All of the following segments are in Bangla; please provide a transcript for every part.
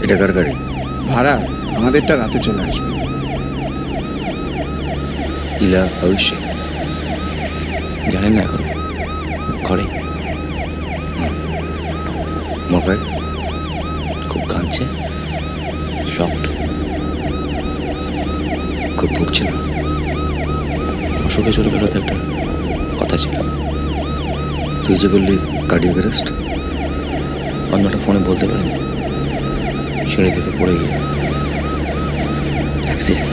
এটা কার গাড়ি? ভাড়া, আমাদেরটা রাতে চলে আসবে। ইলা অবশ্যই জানেন না এখন ঘরে মকায় খুব কাঁদছে, শক্ত, খুব ভুগছিল। অসুখে চলে গেল তো একটা কথা ছিল। তুই যে বললি কার্ডিয়াক অ্যারেস্ট, অন্যটা ফোনে বলতে পারিনি, সিঁড়ি থেকে পড়ে গিয়ে অ্যাক্সিডেন্ট।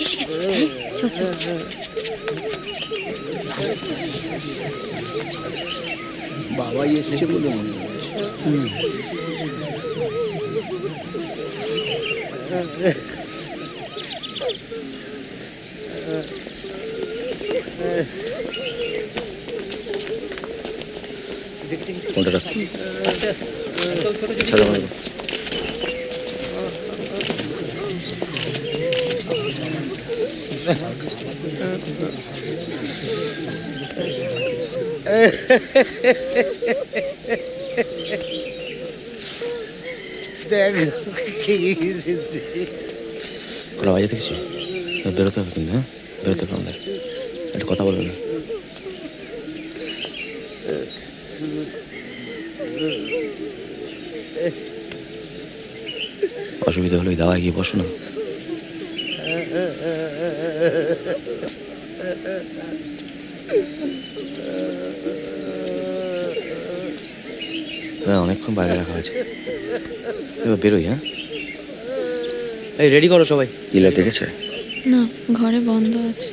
এসে গেছে, চল চল। বাবাই এসেছে বলে মনে হচ্ছে। ফোনটা রাখ। ছাড়া মারবো। ওরা বাজে দেখছি, বেরোতে হবে কিন্তু। হ্যাঁ, বেরোতে হবে আমাদের। একটা কথা বলবে না। অসুবিধা হলে ওই দাওয়ায় গিয়ে বসো না। হ্যাঁ, অনেকক্ষণ বাইরে রাখা হয়েছে, এবার বেরোই। হ্যাঁ, এই রেডি করো সবাই। ইলা দেখেছে? না, ঘরে বন্ধ আছে।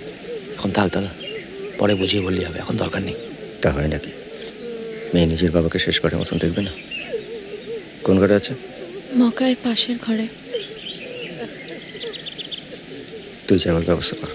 এখন থাক দাদা, পরে বুঝিয়ে বললেই হবে, এখন দরকার নেই। তা হয় নাকি? মেয়ে নিজের বাবাকে শেষ করার মতন দেখবে না? কোন ঘরে আছে? মকায়ের পাশের ঘরে। তুই যাওয়ার ব্যবস্থা কর।